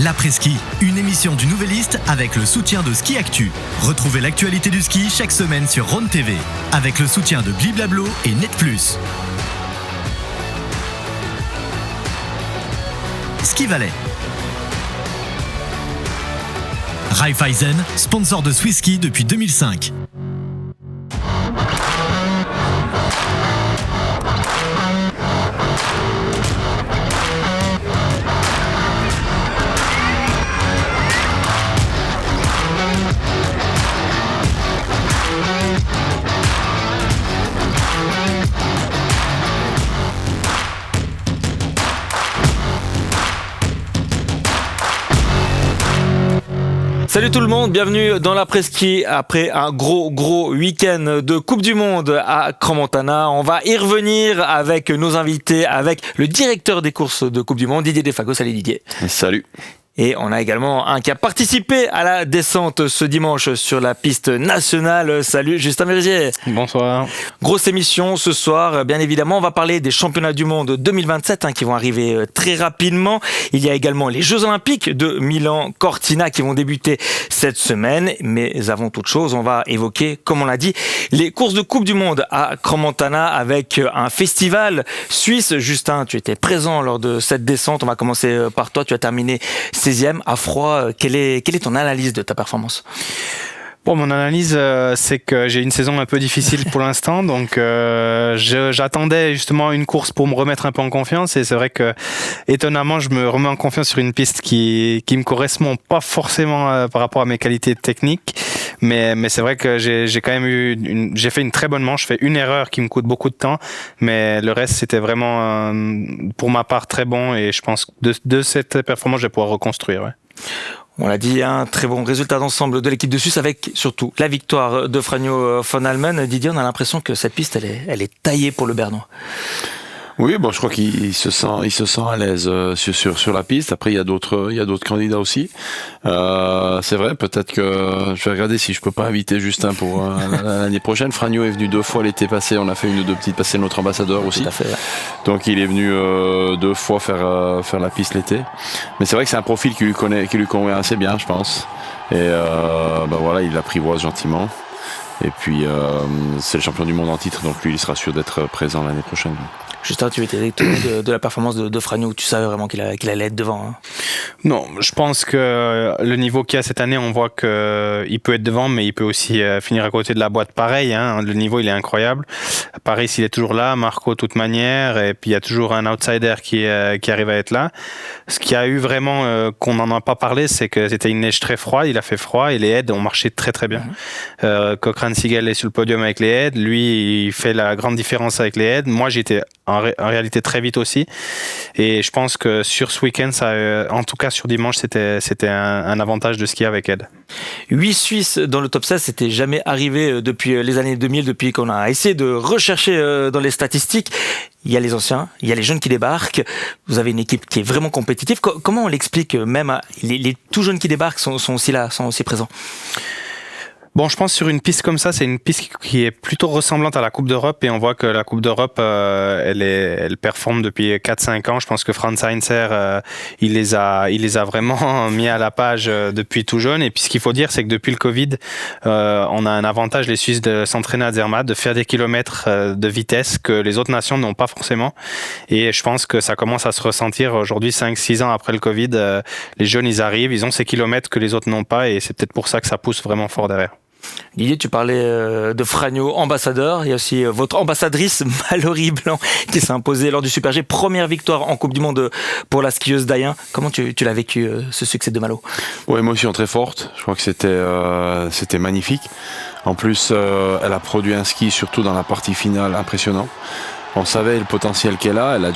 L'après-ski, une émission du Nouvelliste avec le soutien de Ski Actu. Retrouvez l'actualité du ski chaque semaine sur Rhône TV avec le soutien de Bliblablo et Net Plus. Ski Valais. Raiffeisen, sponsor de Swiss Ski depuis 2005. Salut tout le monde, bienvenue dans l'après-ski après un gros week-end de Coupe du Monde à Crans-Montana. On va y revenir avec nos invités, avec le directeur des courses de Coupe du Monde, Didier Defago. Salut Didier. Salut. Et on a également un qui a participé à la descente ce dimanche sur la piste nationale. Salut Justin Merisier. Bonsoir. Grosse émission ce soir, bien évidemment. On va parler des championnats du monde 2027 qui vont arriver très rapidement. Il y a également les Jeux Olympiques de Milan-Cortina qui vont débuter cette semaine. Mais avant toute chose, on va évoquer, comme on l'a dit, les courses de Coupe du Monde à Crans-Montana avec un festival suisse. Justin, tu étais présent lors de cette descente. On va commencer par toi. Tu as terminé 16e à froid. Quelle est ton analyse de ta performance ? Bon, mon analyse, c'est que j'ai une saison un peu difficile pour l'instant, donc j'attendais justement une course pour me remettre un peu en confiance, et c'est vrai que étonnamment, je me remets en confiance sur une piste qui me correspond pas forcément par rapport à mes qualités techniques, mais c'est vrai que j'ai quand même j'ai fait une très bonne manche, j'ai fait une erreur qui me coûte beaucoup de temps, mais le reste c'était vraiment pour ma part très bon, et je pense que de cette performance je vais pouvoir reconstruire. Ouais. On l'a dit, un très bon résultat d'ensemble de l'équipe de Suisse avec surtout la victoire de Franjo von Halmen. Didier, on a l'impression que cette piste, elle est taillée pour le Bernois. Oui, bon, je crois qu'il se sent à l'aise sur la piste. Après, il y a d'autres candidats aussi. C'est vrai, peut-être que je vais regarder si je peux pas inviter Justin pour l'année prochaine. Franjo est venu 2 fois l'été passé. On a fait une ou deux petites passées notre ambassadeur aussi. Tout à fait, ouais. Donc, il est venu 2 fois faire la piste l'été. Mais c'est vrai que c'est un profil qui lui convient assez bien, je pense. Et voilà, il l'apprivoise gentiment. Et puis, c'est le champion du monde en titre, donc lui, il sera sûr d'être présent l'année prochaine. Justin, tu étais étonné de la performance de Franjo, tu savais vraiment qu'il allait être devant. Hein. Non, je pense que le niveau qu'il y a cette année, on voit qu'il peut être devant, mais il peut aussi finir à côté de la boîte pareil. Hein. Le niveau, il est incroyable. Paris, s'il est toujours là, Marco, de toute manière, et puis il y a toujours un outsider qui arrive à être là. Ce qu'il y a eu vraiment, qu'on n'en a pas parlé, c'est que c'était une neige très froide, il a fait froid, et les aides ont marché très très bien. Cochrane Siegel est sur le podium avec les aides, lui, il fait la grande différence avec les aides. Moi, j'étais en réalité très vite aussi, et je pense que sur ce week-end, en tout cas sur dimanche, c'était un avantage de skier avec aide. 8 Suisses dans le top 16, c'était jamais arrivé depuis les années 2000, depuis qu'on a essayé de rechercher dans les statistiques. Il y a les anciens, il y a les jeunes qui débarquent. Vous avez une équipe qui est vraiment compétitive. Comment on l'explique, même les tout jeunes qui débarquent sont aussi là, sont aussi présents? Bon, je pense sur une piste comme ça, c'est une piste qui est plutôt ressemblante à la Coupe d'Europe, et on voit que la Coupe d'Europe, elle performe depuis 4-5 ans. Je pense que Franz Heinzer, il les a vraiment mis à la page depuis tout jeune. Et puis ce qu'il faut dire, c'est que depuis le Covid, on a un avantage, les Suisses, de s'entraîner à Zermatt, de faire des kilomètres de vitesse que les autres nations n'ont pas forcément. Et je pense que ça commence à se ressentir aujourd'hui, 5-6 ans après le Covid. Les jeunes, ils arrivent, ils ont ces kilomètres que les autres n'ont pas, et c'est peut-être pour ça que ça pousse vraiment fort derrière. Didier, tu parlais de Franjo, ambassadeur. Il y a aussi votre ambassadrice, Mallory Blanc, qui s'est imposée lors du Super G. Première victoire en Coupe du Monde pour la skieuse d'Ayen. Comment tu l'as vécu, ce succès de Malo ? Émotion très forte. Je crois que c'était magnifique. En plus, elle a produit un ski, surtout dans la partie finale, impressionnant. On savait le potentiel qu'elle a, elle l'a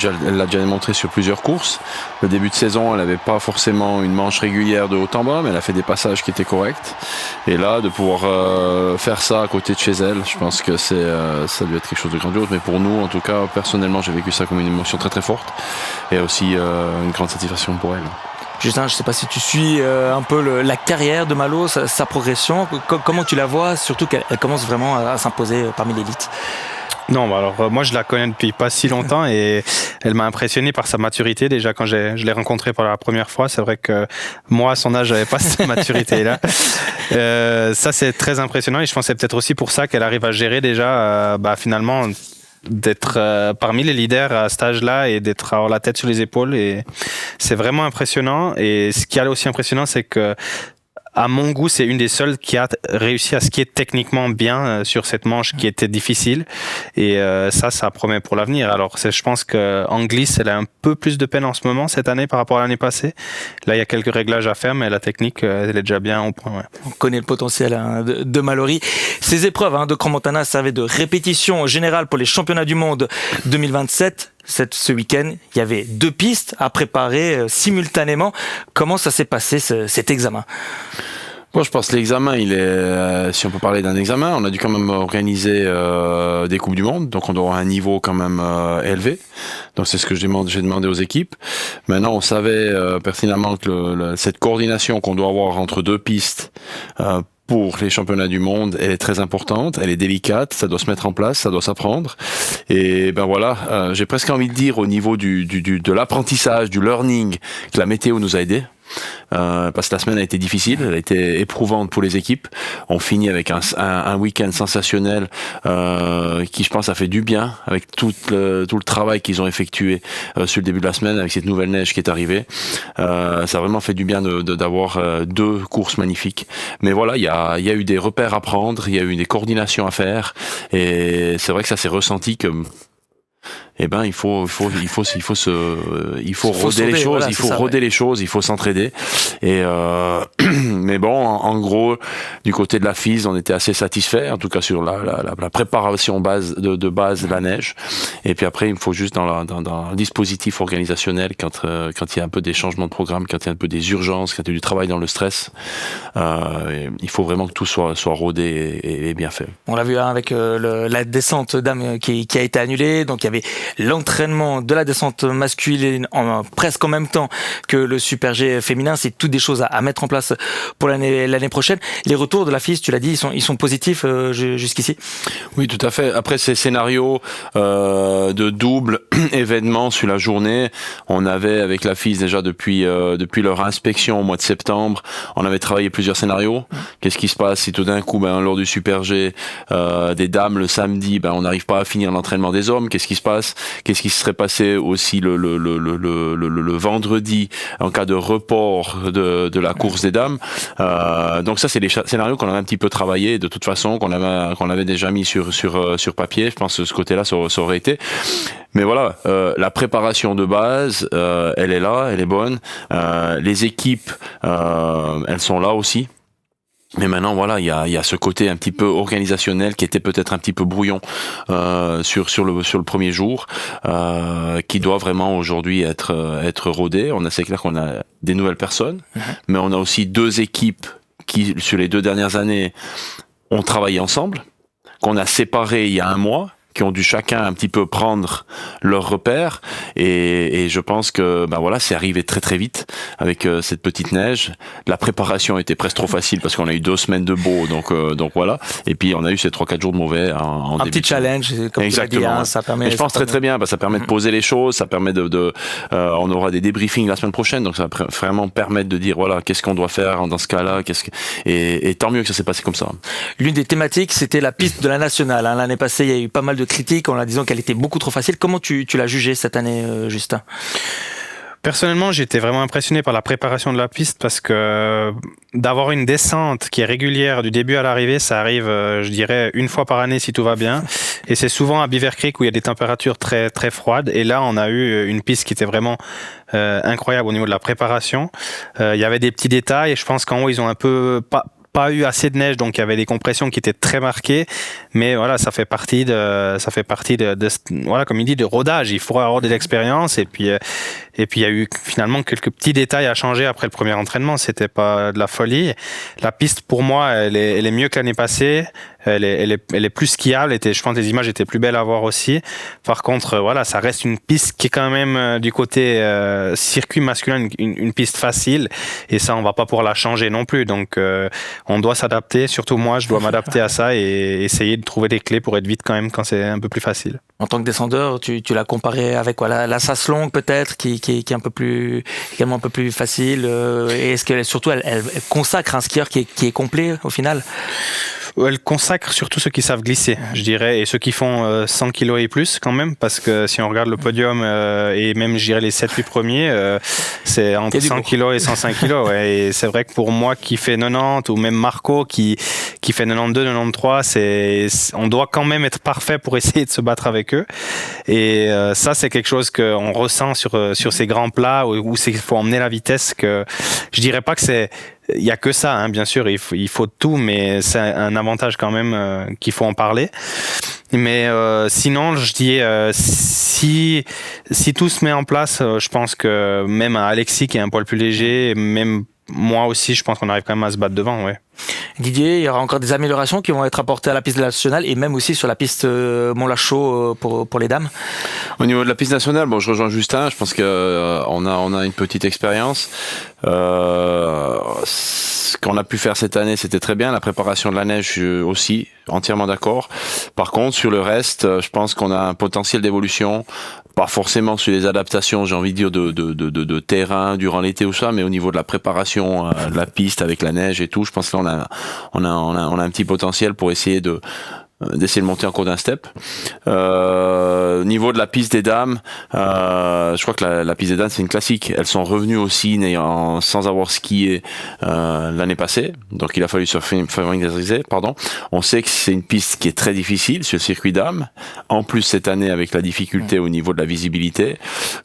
déjà démontré sur plusieurs courses. Le début de saison, elle n'avait pas forcément une manche régulière de haut en bas, mais elle a fait des passages qui étaient corrects. Et là, de pouvoir faire ça à côté de chez elle, je pense que ça doit être quelque chose de grandiose. Mais pour nous, en tout cas, personnellement, j'ai vécu ça comme une émotion très très forte, et aussi une grande satisfaction pour elle. Justin, je ne sais pas si tu suis un peu la carrière de Malo, sa progression. Comment tu la vois, surtout qu'elle commence vraiment à s'imposer parmi l'élite? Non, alors moi je la connais depuis pas si longtemps et elle m'a impressionné par sa maturité. Déjà quand je l'ai rencontrée pour la première fois, c'est vrai que moi à son âge j'avais pas cette maturité-là. Ça c'est très impressionnant et je pense que c'est peut-être aussi pour ça qu'elle arrive à gérer déjà finalement d'être parmi les leaders à cet âge-là et d'être avoir la tête sur les épaules, et c'est vraiment impressionnant. Et ce qui est aussi impressionnant, c'est que à mon goût, c'est une des seules qui a réussi à skier techniquement bien sur cette manche qui était difficile. Et ça promet pour l'avenir. Alors, je pense qu'en glisse, elle a un peu plus de peine en ce moment, cette année, par rapport à l'année passée. Là, il y a quelques réglages à faire, mais la technique, elle est déjà bien au point. Ouais. On connaît le potentiel de Mallory. Ces épreuves de Crans-Montana servaient de répétition générale pour les championnats du monde 2027. Ce week-end, il y avait 2 pistes à préparer simultanément. Comment ça s'est passé cet examen ? Bon, je pense que l'examen, il est, si on peut parler d'un examen, on a dû quand même organiser des Coupes du Monde, donc on doit avoir un niveau quand même élevé. Donc c'est ce que j'ai demandé aux équipes. Maintenant, on savait pertinemment que cette coordination qu'on doit avoir entre 2 pistes pour les championnats du monde, elle est très importante, elle est délicate, ça doit se mettre en place, ça doit s'apprendre. Et ben voilà, j'ai presque envie de dire au niveau de l'apprentissage, du learning, que la météo nous a aidés. Parce que la semaine a été difficile, elle a été éprouvante pour les équipes. On finit avec un week-end sensationnel qui, je pense, a fait du bien avec tout le travail qu'ils ont effectué sur le début de la semaine avec cette nouvelle neige qui est arrivée. Ça a vraiment fait du bien d'avoir 2 courses magnifiques. Mais voilà, il y a eu des repères à prendre, il y a eu des coordinations à faire, et c'est vrai que ça s'est ressenti que il faut roder les choses, voilà, il faut roder les choses, il faut s'entraider. Et mais bon, en gros, du côté de la FIS, on était assez satisfait, en tout cas sur la préparation de base de la neige. Et puis après, il faut juste dans le dispositif organisationnel, quand il y a un peu des changements de programme, quand il y a un peu des urgences, quand il y a du travail dans le stress, il faut vraiment que tout soit rodé et bien fait. On l'a vu avec la descente dames qui a été annulée, donc il y avait l'entraînement de la descente masculine presque en même temps que le Super G féminin. C'est toutes des choses à mettre en place pour l'année prochaine. Les retours de la FIS, tu l'as dit, ils sont positifs jusqu'ici? Oui, tout à fait. Après ces scénarios de double événement sur la journée, on avait avec la FIS déjà depuis leur inspection au mois de septembre, on avait travaillé plusieurs scénarios. Qu'est-ce qui se passe si tout d'un coup, lors du Super G des dames le samedi, on n'arrive pas à finir l'entraînement des hommes? Qu'est-ce qui se passe? Qu'est-ce qui se serait passé aussi le vendredi en cas de report de la course des dames? Donc ça, c'est des scénarios qu'on avait un petit peu travaillé de toute façon, qu'on avait déjà mis sur papier. Je pense que ce côté-là, ça aurait été. Mais voilà, la préparation de base, elle est là, elle est bonne. Les équipes, elles sont là aussi. Mais maintenant, voilà, il y a ce côté un petit peu organisationnel qui était peut-être un petit peu brouillon sur le premier jour, qui doit vraiment aujourd'hui être rodé. C'est clair qu'on a des nouvelles personnes, mais on a aussi 2 équipes qui, sur les 2 dernières années, ont travaillé ensemble, qu'on a séparées il y a 1 mois, qui ont dû chacun un petit peu prendre leurs repères, et je pense que voilà, c'est arrivé très très vite avec cette petite neige. La préparation était presque trop facile parce qu'on a eu 2 semaines de beau, donc voilà, et puis on a eu ces 3-4 jours de mauvais en début. Un petit challenge, comme exactement, tu l'as dit, ça permet. Et je pense très bien, ça permet de poser les choses, ça permet on aura des débriefings la semaine prochaine, donc ça va vraiment permettre de dire voilà, qu'est-ce qu'on doit faire dans ce cas-là, et tant mieux que ça s'est passé comme ça. L'une des thématiques, c'était la piste de la nationale. L'année passée, il y a eu pas mal de critiques en la disant qu'elle était beaucoup trop facile. Comment tu l'as jugée cette année, Justin? Personnellement, j'étais vraiment impressionné par la préparation de la piste parce que d'avoir une descente qui est régulière du début à l'arrivée, ça arrive, je dirais, 1 fois par année si tout va bien. Et c'est souvent à Beaver Creek où il y a des températures très très froides. Et là, on a eu une piste qui était vraiment incroyable au niveau de la préparation. Il y avait des petits détails et je pense qu'en haut, ils ont un peu pas eu assez de neige, donc il y avait des compressions qui étaient très marquées, mais voilà, ça fait partie de voilà, comme il dit, de rodage. Il faut avoir de l'expérience, et puis il y a eu finalement quelques petits détails à changer après le premier entraînement. C'était pas de la folie. La piste, pour moi, elle est mieux que l'année passée. Elle est plus skiable. Je pense que les images étaient plus belles à voir aussi. Par contre, voilà, ça reste une piste qui est quand même du côté circuit masculin, une piste facile. Et ça, on va pas pouvoir la changer non plus. Donc, on doit s'adapter. Surtout moi, je dois m'adapter à ça et essayer trouver des clés pour être vite quand même quand c'est un peu plus facile. En tant que descendeur, tu l'as comparé avec quoi, la sas longue peut-être, qui est un peu plus, également un peu plus facile. Et est-ce qu'elle surtout elle consacre un skieur qui est complet au final? Elle consacre surtout ceux qui savent glisser, je dirais, et ceux qui font 100 kilos et plus quand même, parce que si on regarde le podium et même, je dirais, les 7-8 premiers, c'est entre 100 kilos et 105 kilos. Ouais. Et c'est vrai que pour moi qui fait 90, ou même Marco qui fait 92, 93, on doit quand même être parfait pour essayer de se battre avec eux. Et ça, c'est quelque chose qu'on ressent sur ces grands plats où il faut emmener la vitesse. Que je dirais pas que il y a que ça, hein, bien sûr, il faut tout, mais c'est un avantage quand même qu'il faut en parler. Mais sinon, je dis, si tout se met en place, je pense que même un Alexis qui est un poil plus léger, même moi aussi, je pense qu'on arrive quand même à se battre devant, ouais. Didier, il y aura encore des améliorations qui vont être apportées à la piste nationale et même aussi sur la piste Mont-Lachaud pour les dames. Au niveau de la piste nationale, bon, je rejoins Justin. Je pense que on a une petite expérience. Ce qu'on a pu faire cette année, c'était très bien. La préparation de la neige aussi, entièrement d'accord. Par contre, sur le reste, je pense qu'on a un potentiel d'évolution. Pas forcément sur les adaptations, j'ai envie de dire, de terrain durant l'été ou ça, mais au niveau de la préparation de la piste avec la neige et tout, je pense que là on a un petit potentiel pour essayer d'essayer de monter encore d'un step. Au niveau de la piste des dames, je crois que la piste des dames c'est une classique. Elles sont revenues aussi sans avoir skié l'année passée, donc il a fallu se familiariser. On sait que c'est une piste qui est très difficile sur le circuit dames. En plus cette année avec la difficulté au niveau de la visibilité.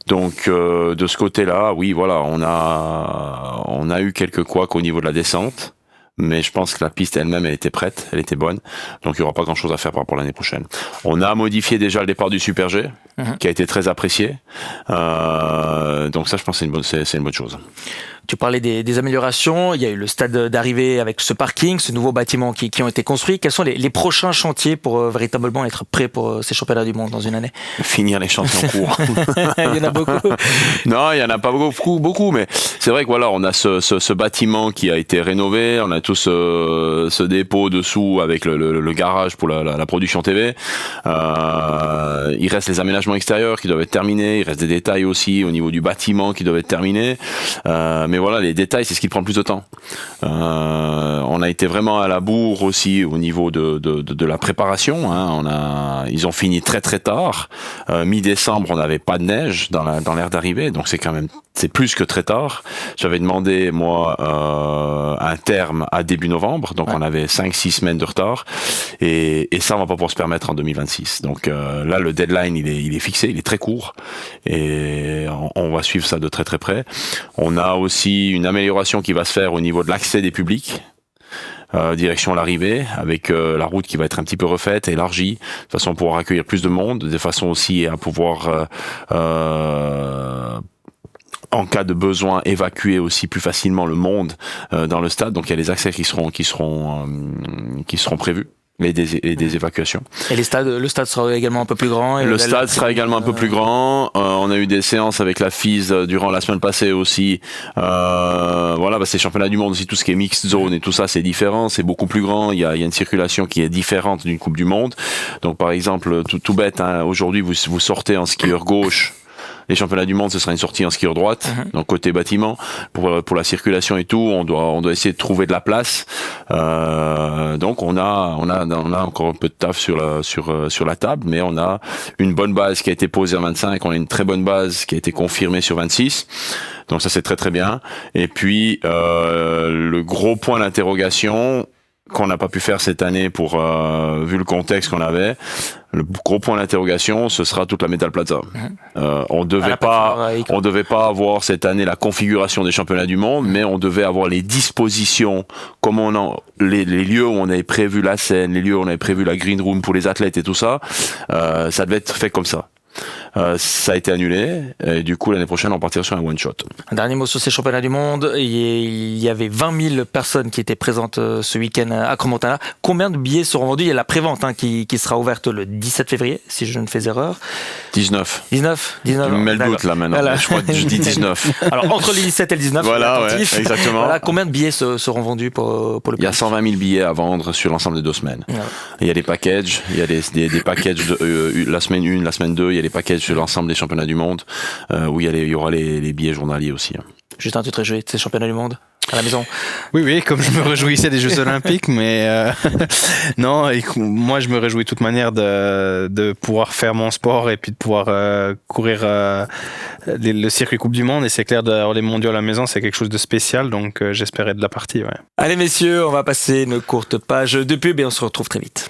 Donc de ce côté-là, oui, voilà, on a eu quelques couacs au niveau de la descente. Mais je pense que la piste elle-même, elle était prête, elle était bonne. Donc il n'y aura pas grand-chose à faire pour l'année prochaine. On a modifié déjà le départ du Super G, qui a été très apprécié. Donc ça, je pense que c'est une bonne chose. Tu parlais des améliorations. Il y a eu le stade d'arrivée avec ce parking, ce nouveau bâtiment qui ont été construits. Quels sont les prochains chantiers pour véritablement être prêts pour ces championnats du monde dans une année? Finir les chantiers en cours. Il y en a beaucoup. Non, il y en a pas beaucoup, mais c'est vrai que voilà, on a ce bâtiment qui a été rénové, on a tout ce dépôt dessous avec le garage pour la production TV. Il reste les aménagements extérieurs qui doivent être terminés, il reste des détails aussi au niveau du bâtiment qui doivent être terminés. Mais voilà, les détails, c'est ce qui prend le plus de temps. On a été vraiment à la bourre aussi au niveau de la préparation. Hein. Ils ont fini très très tard. Mi-décembre, on n'avait pas de neige dans l'aire d'arrivée, donc c'est plus que très tard. J'avais demandé, moi, un terme à début novembre, donc on avait 5-6 semaines de retard. Et ça, on va pas pouvoir se permettre en 2026. Donc là, le deadline, il est fixé, il est très court. Et on va suivre ça de très très près. On a aussi une amélioration qui va se faire au niveau de l'accès des publics. Direction l'arrivée, avec la route qui va être un petit peu refaite, élargie, de façon à pouvoir accueillir plus de monde, de façon aussi à pouvoir en cas de besoin évacuer aussi plus facilement le monde dans le stade. Donc il y a les accès qui seront prévus. Et des évacuations. Et le stade sera également un peu plus grand. Le stade sera également un peu plus grand. On a eu des séances avec la FIS durant la semaine passée aussi. Voilà, c'est championnat du monde aussi, tout ce qui est mixed zone et tout ça, c'est différent, c'est beaucoup plus grand. Il y a une circulation qui est différente d'une Coupe du Monde. Donc par exemple, tout bête, hein, aujourd'hui vous sortez en skieur gauche. Les championnats du monde, ce sera une sortie en skieur droite, donc côté bâtiment, pour la circulation et tout, on doit essayer de trouver de la place. Donc on a encore un peu de taf sur la table, mais on a une bonne base qui a été posée en 25, on a une très bonne base qui a été confirmée sur 26. Donc ça c'est très très bien. Et puis le gros point d'interrogation qu'on n'a pas pu faire cette année vu le contexte qu'on avait. Le gros point d'interrogation, ce sera toute la Metal Plaza. On devait pas avoir cette année la configuration des championnats du monde, mais on devait avoir les dispositions, comme les lieux où on avait prévu la scène, les lieux où on avait prévu la green room pour les athlètes et tout ça. Ça devait être fait comme ça. Ça a été annulé et du coup l'année prochaine on partira sur un one shot. Un dernier mot sur ces championnats du monde. Il y avait 20 000 personnes qui étaient présentes ce week-end à Crans-Montana. Combien de billets seront vendus? Il y a la prévente qui sera ouverte le 17 février, si je ne fais erreur. 19. 19. Tu me mets le doute là maintenant. Voilà. Je crois que je dis 19. Alors entre le 17 et le 19, voilà, ouais, exactement. Voilà, combien de billets seront vendus pour le public? Il y a 120 000 billets à vendre sur l'ensemble des 2 semaines. Ouais. Il y a des packages, il y a des packages de la semaine 1, la semaine 2, il y a des packages sur l'ensemble des championnats du monde où il y aura les billets journaliers aussi. Justin, tu te réjouis de ces championnats du monde à la maison? Oui, comme je me réjouissais des Jeux Olympiques, mais non, moi je me réjouis de toute manière de pouvoir faire mon sport et puis de pouvoir courir le circuit Coupe du Monde, et c'est clair d'avoir les mondiaux à la maison, c'est quelque chose de spécial, donc j'espérais de la partie. Ouais. Allez messieurs, on va passer une courte page de pub et on se retrouve très vite.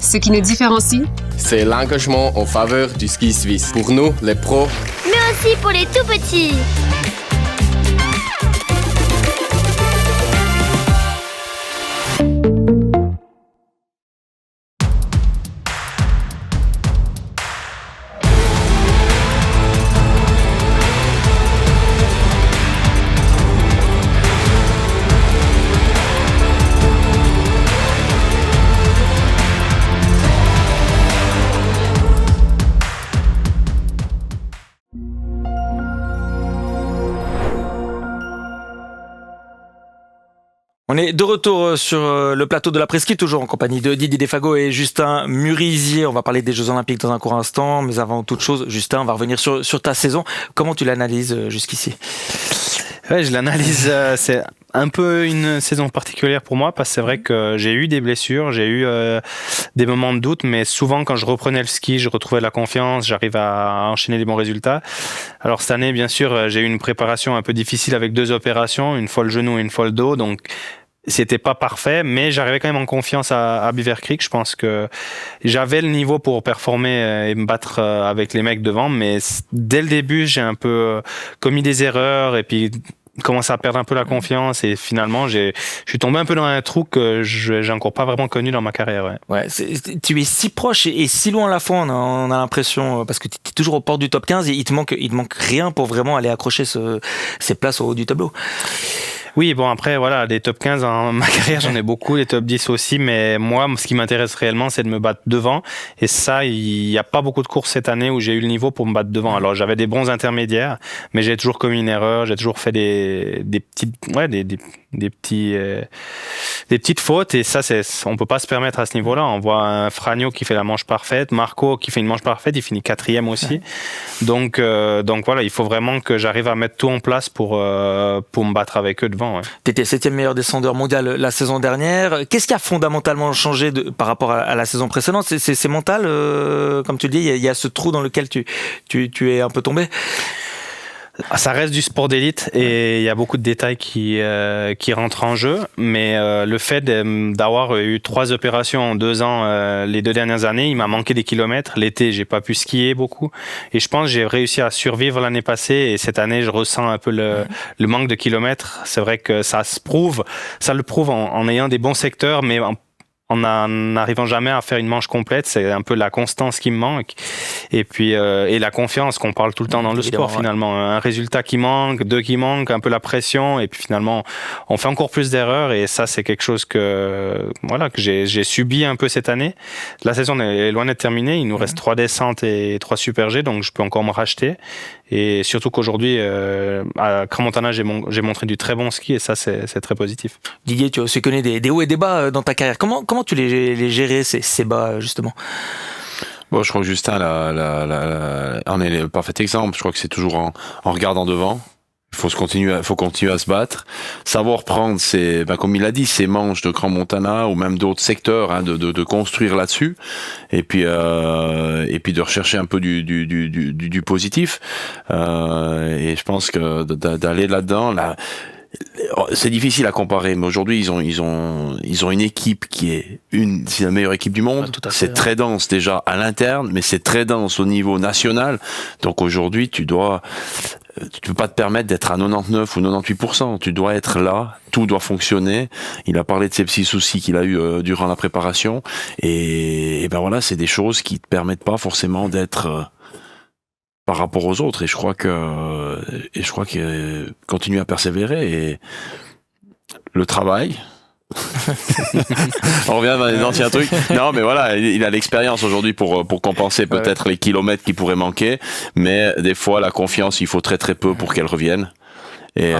Ce qui nous différencie, c'est l'engagement en faveur du ski suisse. Pour nous, les pros, mais aussi pour les tout petits. On est de retour sur le plateau de la Presqu'île, toujours en compagnie de Didier Defago et Justin Murisier. On va parler des Jeux Olympiques dans un court instant, mais avant toute chose, Justin, on va revenir sur ta saison. Comment tu l'analyses jusqu'ici? Ouais, je l'analyse, c'est un peu une saison particulière pour moi, parce que c'est vrai que j'ai eu des blessures, j'ai eu des moments de doute, mais souvent quand je reprenais le ski, je retrouvais la confiance, j'arrive à enchaîner des bons résultats. Alors cette année, bien sûr, j'ai eu une préparation un peu difficile avec 2 opérations, une fois le genou et une fois le dos, donc c'était pas parfait, mais j'arrivais quand même en confiance à Beaver Creek. Je pense que j'avais le niveau pour performer et me battre avec les mecs devant, mais dès le début, j'ai un peu commis des erreurs et puis commencé à perdre un peu la confiance, et finalement je suis tombé un peu dans un trou que j'ai encore pas vraiment connu dans ma carrière. Ouais, tu es si proche et si loin à la fois, on a l'impression, parce que tu es toujours aux portes du top 15 et il te manque rien pour vraiment aller accrocher ces places au haut du tableau. Oui, bon, après, voilà, les top 15 en ma carrière, j'en ai beaucoup, les top 10 aussi, mais moi, ce qui m'intéresse réellement, c'est de me battre devant. Et ça, il n'y a pas beaucoup de courses cette année où j'ai eu le niveau pour me battre devant. Alors, j'avais des bons intermédiaires, mais j'ai toujours commis une erreur, j'ai toujours fait des petites fautes, et ça, on peut pas se permettre à ce niveau-là. On voit un Fragno qui fait la manche parfaite, Marco qui fait une manche parfaite, il finit 4e aussi. Donc voilà, il faut vraiment que j'arrive à mettre tout en place pour me battre avec eux devant. Ouais. Tu étais 7e meilleur descendeur mondial la saison dernière. Qu'est-ce qui a fondamentalement changé par rapport à la saison précédente? C'est mental, comme tu le dis, il y a ce trou dans lequel tu es un peu tombé. Ça reste du sport d'élite et il y a beaucoup de détails qui rentrent en jeu, mais le fait d'avoir eu 3 opérations en 2 ans les 2 dernières années, il m'a manqué des kilomètres. L'été, j'ai pas pu skier beaucoup, et je pense que j'ai réussi à survivre l'année passée, et cette année, je ressens un peu le manque de kilomètres. C'est vrai que ça le prouve en ayant des bons secteurs, mais en n'arrivant jamais à faire une manche complète. C'est un peu la constance qui me manque, et puis et la confiance qu'on parle tout le temps dans le sport, finalement. Un résultat qui manque, 2 qui manquent, un peu la pression, et puis finalement on fait encore plus d'erreurs, et ça, c'est quelque chose que j'ai subi un peu cette année. La saison est loin d'être terminée, il nous reste 3 descentes et 3 super G, donc je peux encore me racheter, et surtout qu'aujourd'hui à Crans-Montana, j'ai montré du très bon ski, et ça, c'est très positif. Didier, tu as aussi connu des hauts et des bas dans ta carrière. Comment tu les gérais, ces bas, justement? Bon, je crois que Justin en est le parfait exemple. Je crois que c'est toujours en regardant devant. Il faut continuer à se battre, savoir prendre comme il a dit, ces manches de Grand Montana ou même d'autres secteurs, hein, de construire là-dessus, et puis de rechercher un peu du positif. Et je pense que d'aller là-dedans, là, c'est difficile à comparer, mais aujourd'hui ils ont une équipe c'est la meilleure équipe du monde. C'est très dense déjà à l'interne, mais c'est très dense au niveau national. Donc aujourd'hui tu peux pas te permettre d'être à 99 ou 98%. Tu dois être là, tout doit fonctionner. Il a parlé de ces petits soucis qu'il a eu durant la préparation, et ben voilà, c'est des choses qui te permettent pas forcément d'être par rapport aux autres. Et je crois que continuer à persévérer et le travail. On revient dans les anciens trucs. Non, mais voilà, il a l'expérience aujourd'hui pour compenser peut-être les kilomètres qui pourraient manquer, mais des fois la confiance, il faut très très peu pour qu'elle revienne. Et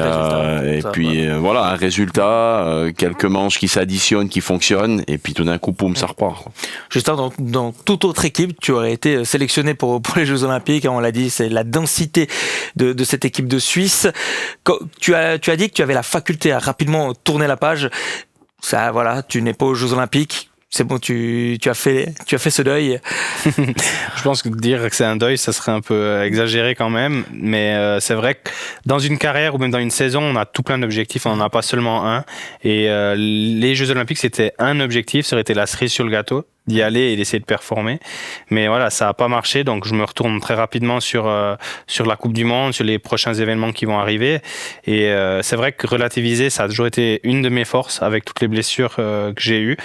puis voilà, un résultat, quelques manches qui s'additionnent, qui fonctionnent, et puis tout d'un coup, poum, ça repart. Justin, dans toute autre équipe, tu aurais été sélectionné pour les Jeux Olympiques. On l'a dit, c'est la densité de cette équipe de Suisse. Tu as dit que tu avais la faculté à rapidement tourner la page. Ça, voilà, tu n'es pas aux Jeux Olympiques. C'est bon, tu as fait ce deuil. Je pense que dire que c'est un deuil, ça serait un peu exagéré quand même. Mais c'est vrai que dans une carrière ou même dans une saison, on a tout plein d'objectifs. On n'en a pas seulement un. Et les Jeux Olympiques, c'était un objectif. Ça aurait été la cerise sur le gâteau, d'y aller et d'essayer de performer. Mais voilà, ça n'a pas marché. Donc je me retourne très rapidement sur la Coupe du Monde, sur les prochains événements qui vont arriver. Et c'est vrai que relativiser, ça a toujours été une de mes forces avec toutes les blessures que j'ai eues.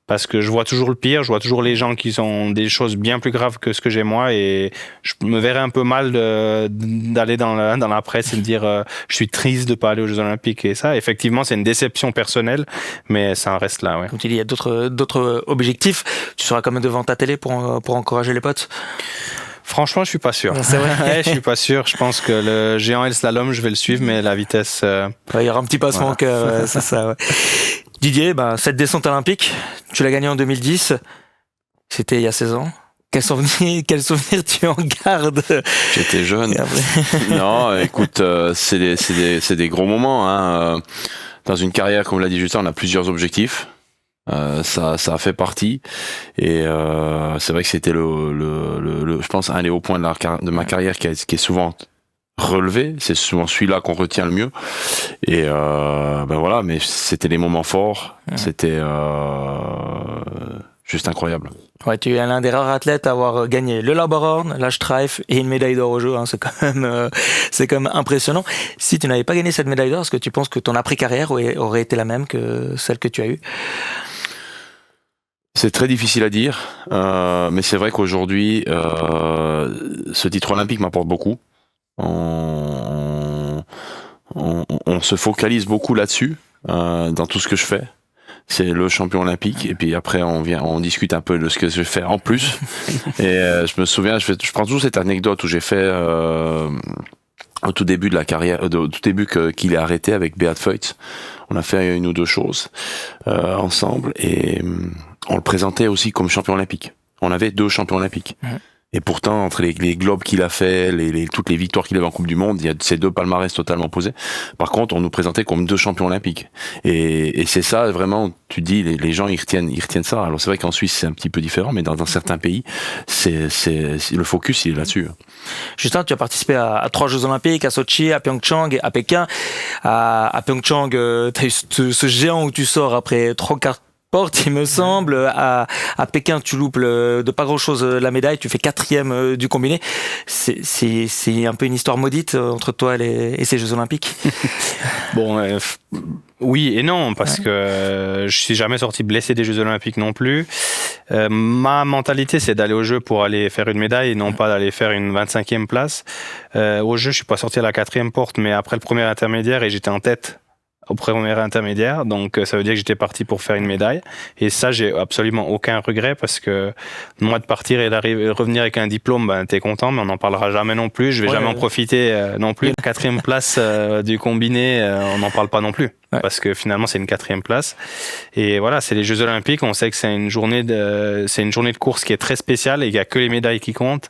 Parce que je vois toujours le pire, je vois toujours les gens qui ont des choses bien plus graves que ce que j'ai moi, et je me verrais un peu mal d'aller dans la presse et me dire je suis triste de pas aller aux Jeux Olympiques. Et ça, effectivement, c'est une déception personnelle, mais ça en reste là. Ouais. Comme tu dis, il y a d'autres objectifs. Tu seras quand même devant ta télé pour encourager les potes. Franchement, je suis pas sûr. C'est vrai. Ouais, je suis pas sûr. Je pense que le géant et le slalom, je vais le suivre, mais la vitesse. Il y aura un petit passement au cœur, c'est ça. Ouais. Didier, cette descente olympique, tu l'as gagnée en 2010. C'était il y a 16 ans. Quel souvenir tu en gardes? J'étais jeune. Non, écoute, c'est des gros moments. Hein. Dans une carrière, comme l'a dit Justin, on a plusieurs objectifs. Ça a fait partie, et c'est vrai que c'était je pense un des hauts points de ma carrière qui est souvent relevé. C'est souvent celui-là qu'on retient le mieux, et voilà, mais c'était les moments forts. C'était juste incroyable. Ouais, tu es l'un des rares athlètes à avoir gagné le Laborhorn, la Streif et une médaille d'or aux Jeux. Hein. C'est quand même impressionnant. Si tu n'avais pas gagné cette médaille d'or, est-ce que tu penses que ton après-carrière aurait été la même que celle que tu as eue? C'est très difficile à dire, mais c'est vrai qu'aujourd'hui, ce titre olympique m'apporte beaucoup. On se focalise beaucoup là-dessus, dans tout ce que je fais. C'est le champion olympique, et puis après on discute un peu de ce que je vais faire en plus. Et je me souviens, je prends toujours cette anecdote où j'ai fait au tout début de la carrière, au tout début qu'il est arrêté avec Beat Feuz. On a fait une ou deux choses ensemble, et on le présentait aussi comme champion olympique. On avait 2 champions olympiques. Et pourtant, entre les globes qu'il a fait, toutes les victoires qu'il avait en Coupe du Monde, il y a ces 2 palmarès totalement opposés. Par contre, on nous présentait comme 2 champions olympiques. Et c'est ça, vraiment, tu dis, les gens, ils retiennent ça. Alors c'est vrai qu'en Suisse, c'est un petit peu différent, mais dans certains pays, le focus, il est là-dessus. Justin, tu as participé à 3 Jeux Olympiques, à Sochi, à Pyeongchang, à Pékin. À Pyeongchang, tu as eu ce géant où tu sors après 3 quarts porte, il me semble. À Pékin, tu loupes de pas grand-chose la médaille, tu fais 4e du combiné. C'est un peu une histoire maudite entre toi et ces Jeux Olympiques. Bon, oui et non, parce que je suis jamais sorti blessé des Jeux Olympiques non plus. Ma mentalité, c'est d'aller aux Jeux pour aller faire une médaille et non pas d'aller faire une 25e place. Aux Jeux, je suis pas sorti à la 4e porte, mais après le premier intermédiaire, et j'étais en tête au premier intermédiaire, donc ça veut dire que j'étais parti pour faire une médaille, et ça j'ai absolument aucun regret, parce que moi de partir et revenir avec un diplôme, t'es content, mais on n'en parlera jamais non plus, je vais jamais en profiter non plus. La 4e place du combiné, on n'en parle pas non plus. parce que finalement c'est une 4e place. Et voilà, c'est les Jeux Olympiques. On sait que c'est une journée de course qui est très spéciale et qu'il n'y a que les médailles qui comptent.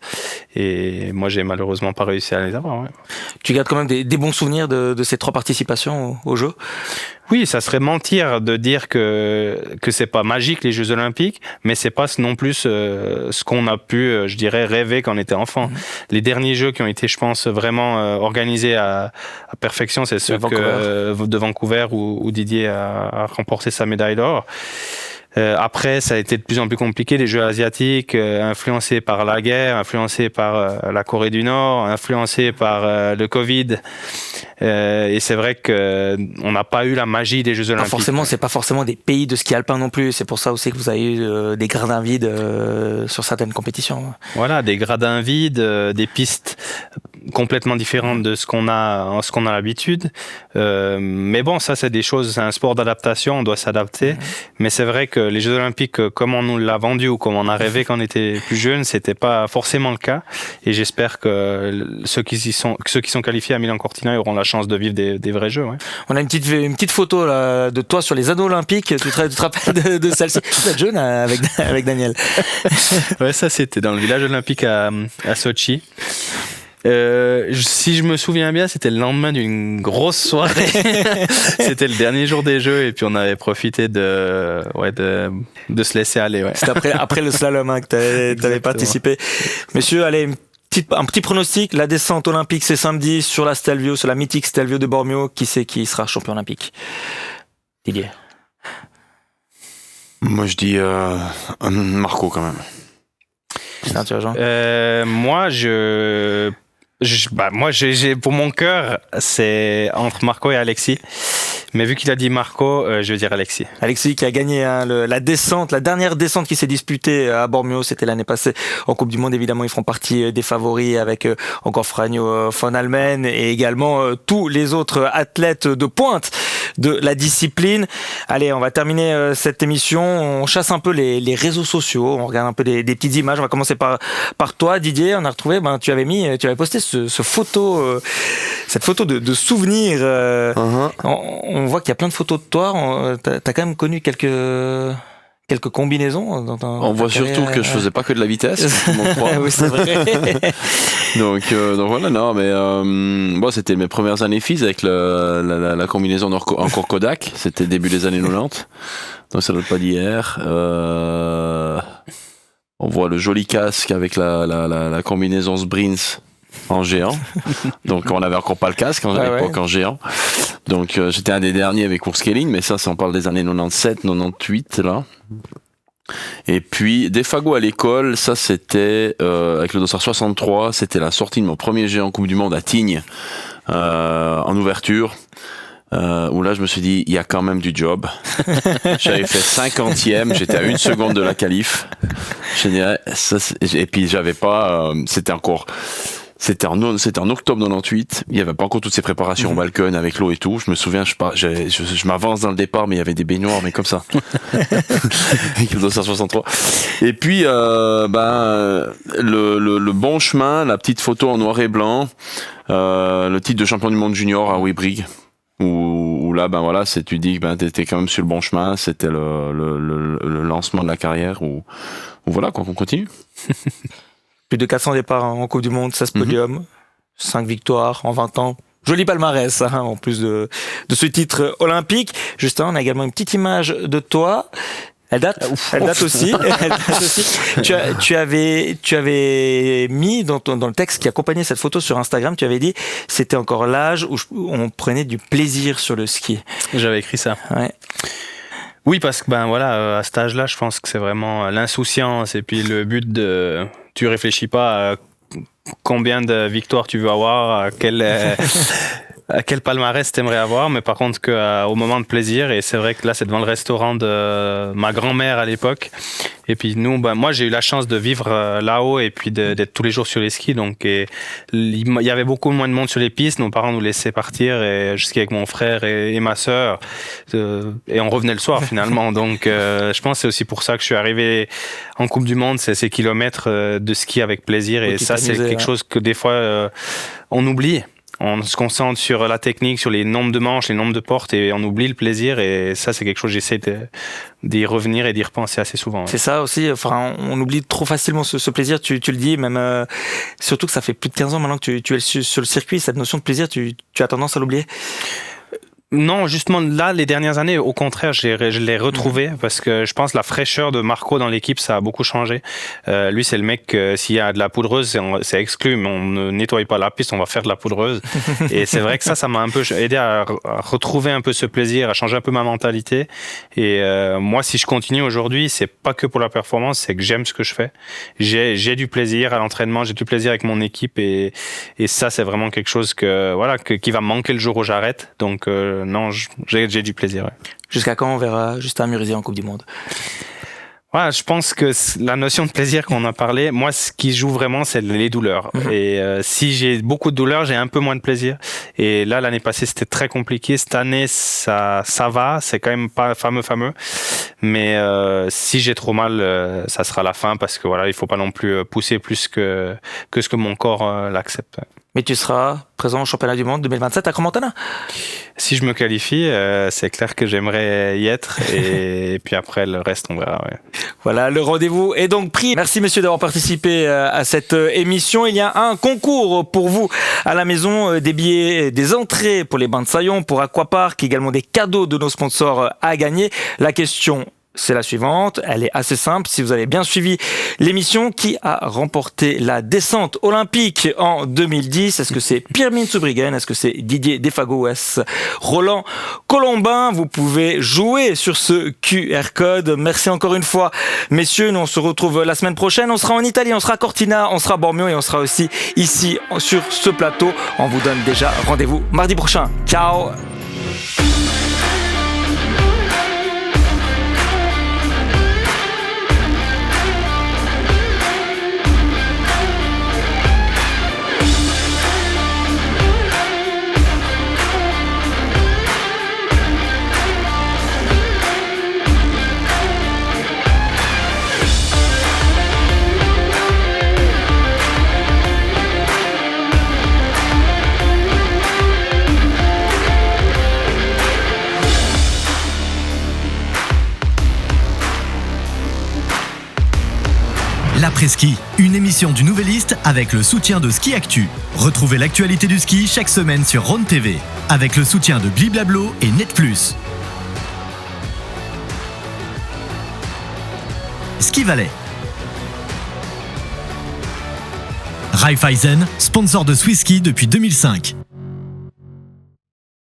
Et moi, j'ai malheureusement pas réussi à les avoir. Ouais. Tu gardes quand même des bons souvenirs de ces 3 participations aux Jeux? Oui, ça serait mentir de dire que c'est pas magique les Jeux Olympiques, mais c'est pas non plus ce qu'on a pu, je dirais, rêver quand on était enfant. Les derniers Jeux qui ont été, je pense, vraiment organisés à perfection, c'est ceux de Vancouver où Didier a remporté sa médaille d'or. Après, ça a été de plus en plus compliqué, les Jeux asiatiques, influencés par la guerre, influencés par la Corée du Nord, influencés par le Covid. Et c'est vrai que on n'a pas eu la magie des Jeux Olympiques. Forcément, c'est pas forcément des pays de ski alpin non plus. C'est pour ça aussi que vous avez eu des gradins vides sur certaines compétitions. Voilà, des gradins vides, des pistes complètement différentes de ce qu'on a l'habitude. Mais bon, ça c'est des choses, c'est un sport d'adaptation, on doit s'adapter. Mais c'est vrai que les Jeux Olympiques, comme on nous l'a vendu ou comme on a rêvé quand on était plus jeune, c'était pas forcément le cas. Et j'espère que ceux qui sont qualifiés à Milan-Cortina auront la chance de vivre des vrais Jeux. Ouais. On a une petite photo là, de toi sur les anneaux olympiques. Tu te rappelles de celle-ci? Tu es jeune avec Daniel. Ouais, ça c'était dans le village olympique à Sochi. Si je me souviens bien, c'était le lendemain d'une grosse soirée. C'était le dernier jour des Jeux et puis on avait profité de se laisser aller. Ouais. C'était après le slalom que tu avais participé. Messieurs, allez, un petit pronostic. La descente olympique, c'est samedi sur la Stelvio, sur la mythique Stelvio de Bormio. Qui sera champion olympique? Didier. Moi, je dis Marco quand même. Putain, tu vois, Jean. Moi, j'ai pour mon cœur, c'est entre Marco et Alexis. Mais vu qu'il a dit Marco, je vais dire Alexis. Alexis qui a gagné la dernière descente qui s'est disputée à Bormio, c'était l'année passée en Coupe du Monde. Évidemment, ils feront partie des favoris avec encore Franjo von Almen et également tous les autres athlètes de pointe de la discipline. Allez, on va terminer cette émission. On chasse un peu les réseaux sociaux. On regarde un peu des petites images. On va commencer par toi, Didier. On a retrouvé, tu avais posté cette photo de souvenir. On voit qu'il y a plein de photos de toi. T'as quand même connu quelques combinaisons on voit surtout que je faisais pas que de la vitesse. Oui, c'est vrai. donc voilà, non, mais c'était mes premières années FIS avec la combinaison encore Kodak. C'était début des années 90. Donc ça date pas d'hier. On voit le joli casque avec la combinaison Sbrins en géant. Donc on n'avait encore pas le casque à l'époque en géant. Donc j'étais un des derniers avec Ourskeling, mais ça on parle des années 97, 98 là. Et puis des fagots à l'école, ça c'était avec le dossard 63, c'était la sortie de mon premier géant Coupe du Monde à Tignes en ouverture. Où là je me suis dit il y a quand même du job. J'avais fait 50e, j'étais à 1 seconde de la qualif. Et puis j'avais pas, c'était en octobre 98. Il y avait pas encore toutes ces préparations au balcon avec l'eau et tout. Je me souviens, je m'avance dans le départ, mais il y avait des baignoires, mais comme ça. Avec le 263. Et puis, le bon chemin, la petite photo en noir et blanc, le titre de champion du monde junior à Webrig. Où là, tu dis que t'étais quand même sur le bon chemin. C'était le lancement de la carrière. Où voilà, quoi, qu'on continue. Plus de 400 départs en Coupe du Monde, 16 podiums, 5 victoires en 20 ans. Joli palmarès, en plus de ce titre olympique. Justin, on a également une petite image de toi. Elle date aussi. Tu avais mis dans le texte qui accompagnait cette photo sur Instagram, tu avais dit c'était encore l'âge où on prenait du plaisir sur le ski. J'avais écrit ça. Ouais. Oui, parce que à cet âge-là, je pense que c'est vraiment l'insouciance et puis le but de tu réfléchis pas à combien de victoires tu veux avoir, à quel palmarès t'aimerais avoir, mais par contre au moment de plaisir. Et c'est vrai que là c'est devant le restaurant de ma grand-mère à l'époque. Et puis nous, moi j'ai eu la chance de vivre là-haut et puis d'être tous les jours sur les skis. Donc il y avait beaucoup moins de monde sur les pistes. Nos parents nous laissaient partir et je skiais avec mon frère et ma sœur. Et on revenait le soir finalement. Donc je pense que c'est aussi pour ça que je suis arrivé en Coupe du Monde. C'est ces kilomètres de ski avec plaisir. Et ça c'est quelque chose que des fois on oublie. On se concentre sur la technique, sur les nombres de manches, les nombres de portes, et on oublie le plaisir. Et ça, c'est quelque chose, j'essaie d'y revenir et d'y repenser assez souvent. Ouais. C'est ça aussi, enfin, on oublie trop facilement ce plaisir, tu le dis, même surtout que ça fait plus de 15 ans maintenant que tu es sur le circuit, cette notion de plaisir, tu as tendance à l'oublier? Non, justement, là, les dernières années, au contraire, je l'ai retrouvé parce que je pense que la fraîcheur de Marco dans l'équipe, ça a beaucoup changé. Lui, c'est le mec, s'il y a de la poudreuse, c'est exclu, mais on ne nettoie pas la piste, on va faire de la poudreuse. Et c'est vrai que ça m'a un peu aidé à retrouver un peu ce plaisir, à changer un peu ma mentalité. Et moi, si je continue aujourd'hui, c'est pas que pour la performance, c'est que j'aime ce que je fais. J'ai du plaisir à l'entraînement, j'ai du plaisir avec mon équipe et ça, c'est vraiment quelque chose qui va me manquer le jour où j'arrête. Donc, non, j'ai du plaisir. Ouais. Jusqu'à quand on verra Justin Murisier en Coupe du Monde? Ouais, je pense que la notion de plaisir qu'on a parlé, moi, ce qui joue vraiment, c'est les douleurs. Et si j'ai beaucoup de douleurs, j'ai un peu moins de plaisir. Et là, l'année passée, c'était très compliqué. Cette année, ça va. C'est quand même pas fameux. Mais si j'ai trop mal, ça sera la fin parce que voilà, il faut pas non plus pousser plus que ce que mon corps l'accepte. Mais tu seras présent au championnat du monde 2027 à Crans-Montana. Si je me qualifie, c'est clair que j'aimerais y être. Et puis après, le reste, on verra. Ouais. Voilà, le rendez-vous est donc pris. Merci messieurs d'avoir participé à cette émission. Il y a un concours pour vous à la maison, des billets, des entrées pour les bains de Saillon, pour Aquapark, également des cadeaux de nos sponsors à gagner. La question, c'est la suivante, elle est assez simple. Si vous avez bien suivi l'émission, qui a remporté la descente olympique en 2010? Est-ce que c'est Pirmin Soubrigen? Est-ce que c'est Didier Defago? Ou est-ce Roland Colombin? Vous pouvez jouer sur ce QR code. Merci encore une fois, messieurs. Nous, on se retrouve la semaine prochaine. On sera en Italie, on sera à Cortina, on sera à Bormio et on sera aussi ici sur ce plateau. On vous donne déjà rendez-vous mardi prochain. Ciao! L'après-ski, une émission du Nouvelliste avec le soutien de Ski Actu. Retrouvez l'actualité du ski chaque semaine sur Rhône TV avec le soutien de Bliblablo et Net Plus. Ski Valais. Raiffeisen, sponsor de Swiss Ski depuis 2005.